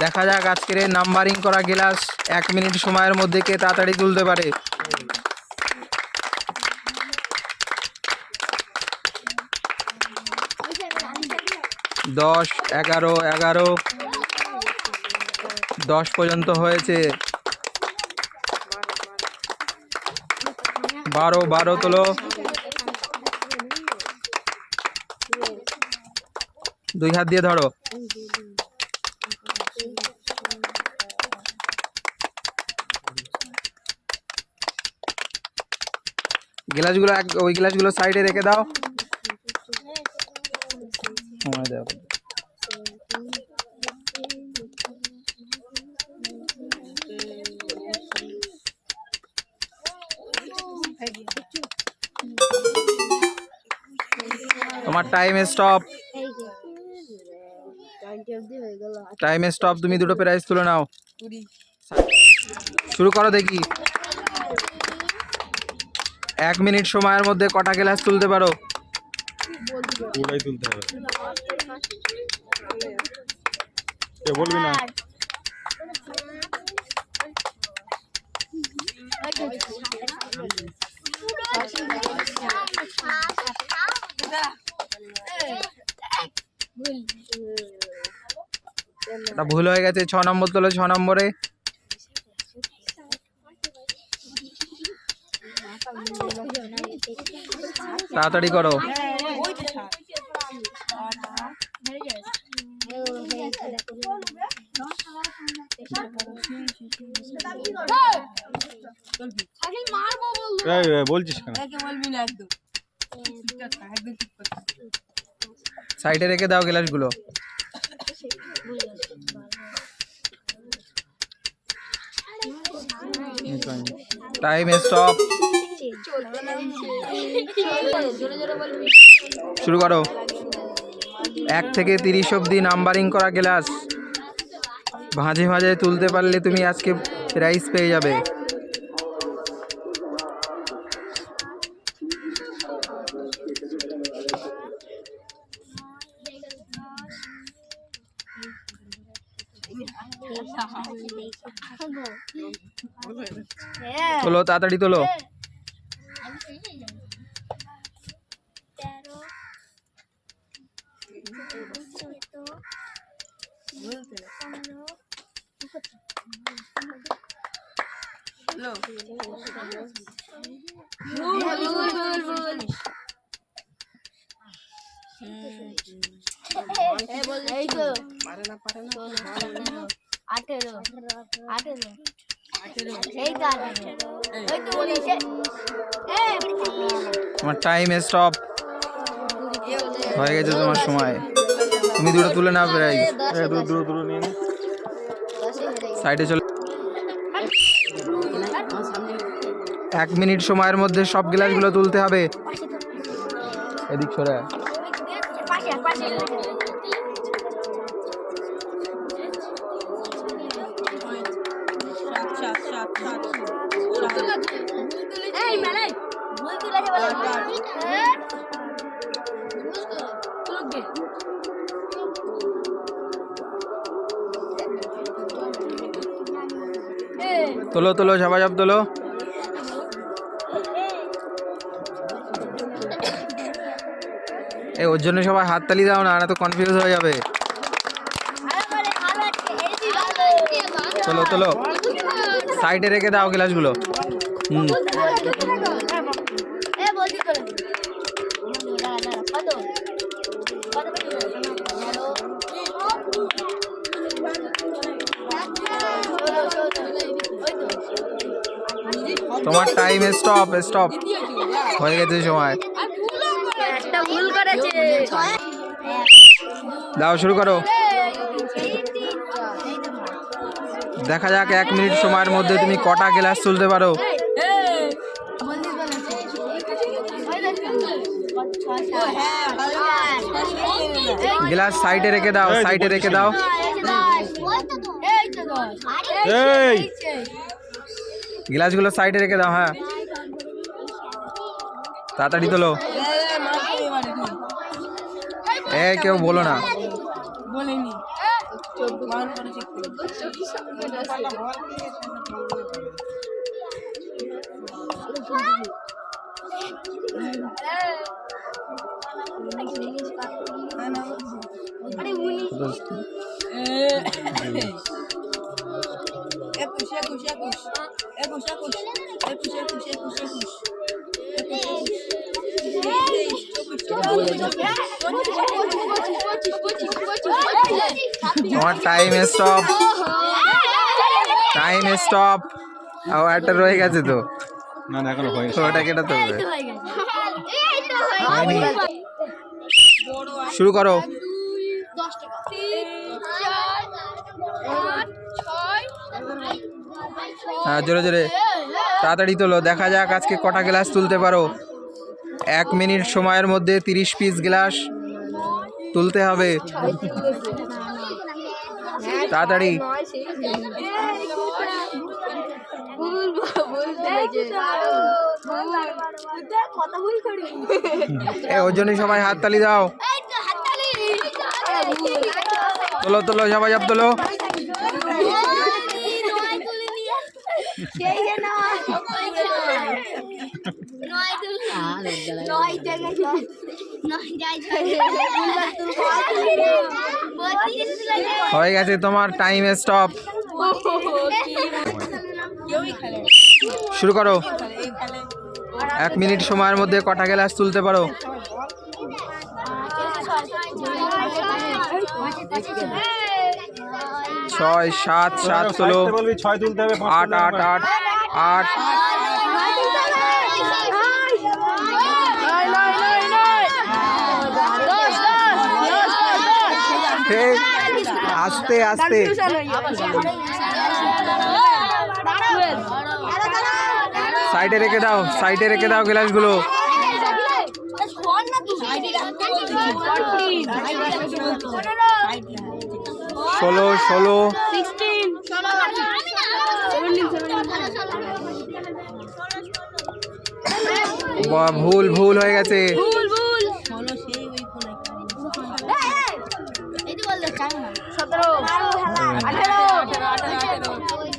দেখা যাক আজকের নাম্বারিং করা গ্লাস 1 মিনিট সময়ের মধ্যে কে তাড়াতাড়ি তুলতে পারে। 10, 11, 11, 10 পর্যন্ত হয়েছে। 12, 12 তোলো। 2 হাত দিয়ে ধরো। গ্লাসগুলো ওই গ্লাসগুলো সাইডে রেখে দাও। তোমার টাইম স্টপ। Time stop. তুমি দুটো প্রাইজ তুলে নাও। শুরু করো দেখি। 1 মিনিট সময়ের মধ্যে কটা গ্লাস তুলতে পারো? পুরোটাই তুলতে হবে। কে বলবি না? এটা ভুল হয়ে গেছে। 6 নম্বর তোলো। 6 নম্বরে তাড়াতাড়ি করো। বলছিস কেন? সাইডে রেখে দাও গ্লাসগুলো। Time stop. শুরু করো। 1 থেকে 30 অবধি নাম্বারিং করা গ্লাস ভাঁজে ভাঁজে তুলতে পারলে তুমি আজকে প্রাইজ পেয়ে যাবে। তোলো, তাড়াতাড়ি তোলো। তোমার টাইম স্টপ হয়ে গেছে। তোমার সময়। তুমি দুটো তুলে নাও প্রাইজ। সাইডে চলে। 1 মিনিট সময়ের মধ্যে সব গ্লাসগুলো তুলতে হবে। এদিক সরে। তোলো তোলো, ঝাপাঝাপ তোলো। ওর জন্য সবাই হাততালি দাও না, তো কনফিউজ হয়ে যাবে। তোলো তোলো, সাইডে রেখে দাও গ্লাসগুলো। তোমার টাইম স্টপ। স্টপ হয়ে গেছে সময়। দাও, শুরু করো। দেখা যাক 1 মিনিট সময়ের মধ্যে তুমি কটা গ্লাস তুলতে পারো। গ্লাস সাইডে রেখে দাও, সাইডে রেখে দাও। গ্লাসগুলো সাইডে রেখে দাও। হ্যাঁ, তাড়াতাড়ি তোলো। কেউ বলো না। বলিনি তোমার টাইম স্টপ, টাইম স্টপ। একটা রয়ে গেছে তো, না না এখনো হয়নি। তো ওটা কেটে দেবে। হয়নি, শুরু করো। হ্যাঁ, জোরে জোরে তাড়াতাড়ি তোলো। দেখা যাক আজকে কটা গ্লাস তুলতে পারো। 1 মিনিট সময়ের মধ্যে 30 পিস গ্লাস তুলতে হবে। তাড়াতাড়ি। ওর জন্য সবাই হাততালি দাও। তোলো তোলো, সবাই সব তোলো। হয়ে গেছে তোমার টাইম স্টপ। শুরু করো। 1 মিনিট সময়ের মধ্যে কটা গ্লাস তুলতে পারো? 6 7 7 তোলো। বলবি 6 তুলতে হবে। 8 8 8 8। আস্তে আস্তে। সাইডে রেখে দাও, সাইডে রেখে দাও গ্লাসগুলো। 16 16। ভুল ভুল হয়ে গেছে।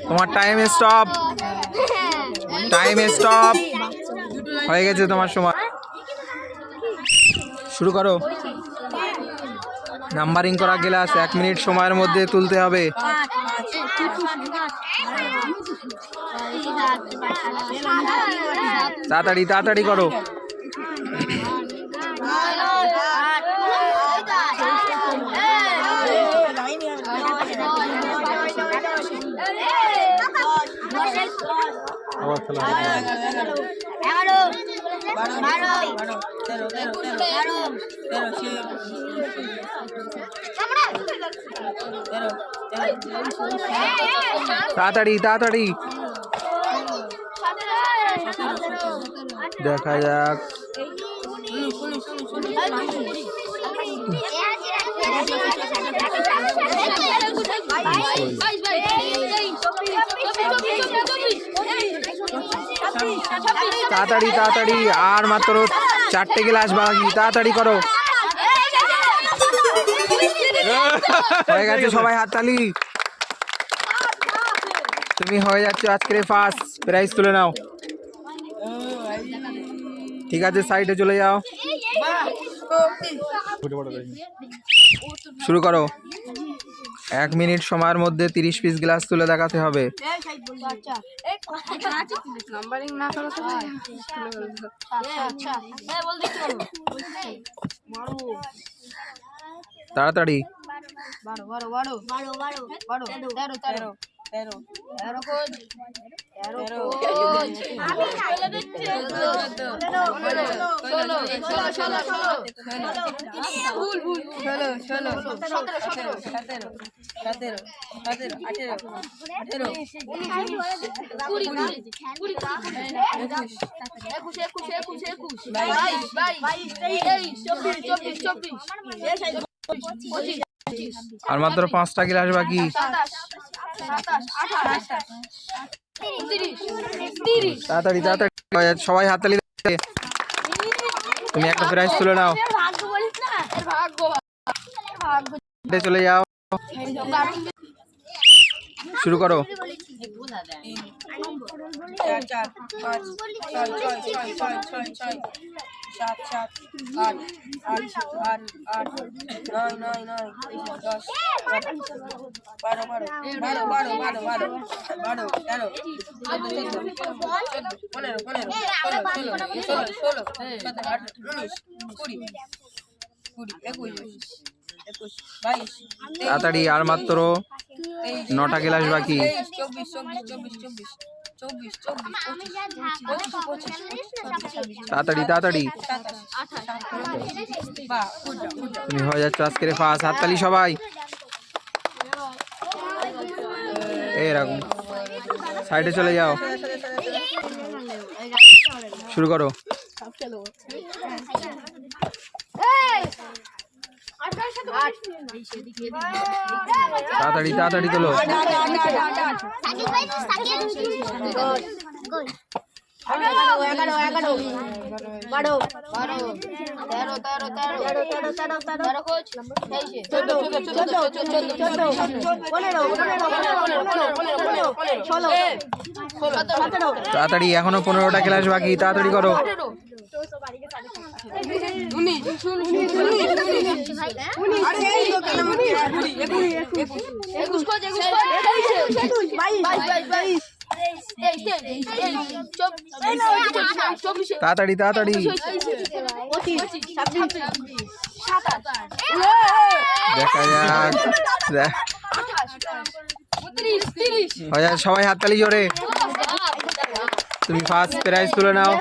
তোমার টাইম স্টপ, টাইম স্টপ। হয়ে গেছে তোমার সময়। শুরু করো। নাম্বারিং করা গ্লাস 1 মিনিট সময়ের মধ্যে তুলতে হবে। তাড়াতাড়ি তাড়াতাড়ি করো। আবার খেলা হবে। তাড়াতাড়ি তাড়াতাড়ি। দেখা যাক। তাড়াতাড়ি তাড়াতাড়ি, আর মাত্র 4টে গ্লাস বাকি। তাড়াতাড়ি করো। হয়ে গেছে, সবাই হাততালি। তুমি হয়ে যাচ্ছ আজকের ফার্স্ট। প্রাইজ তুলে নাও। ঠিক আছে, সাইডে চলে যাও। শুরু করো। 1 মিনিট সময়ের মধ্যে 30 পিস গ্লাস তুলে দেখাতে হবে। তাড়াতাড়ি। 21 আর মাত্র 5টা গ্লাস বাকি। তাড়াতাড়ি তাড়াতাড়ি সবাই হাততালি দিচ্ছে। তুমি একটা প্রাইজ তুলে নাও, হেঁটে চলে যাও, শুরু করো। 4 4 5 6 6 6 6 7 7 8 8 8 8 9 9 9 10 12 12 12 12 12 13 15 16 তাড়াতাড়ি, আর মাত্র 9টা ক্লাস বাকি। 24 তাড়াতাড়ি তাড়াতাড়ি, তুমি হয়ে যাচ্ছ আজকের ফার্স্ট। হাততালি সবাই, এরকম সাইডে চলে যাও, শুরু করো। তাড়াতাড়ি তাড়াতাড়ি তোলো। 15 তাড়াতাড়ি, এখনো 15টা ক্লাস বাকি, তাড়াতাড়ি করো। 24 তাড়াতাড়ি তাড়াতাড়ি, দেখা যাক। হয়ে যাক, সবাই হাততালি জোরে। তুমি ফার্স্ট প্রাইজ তুলে নাও।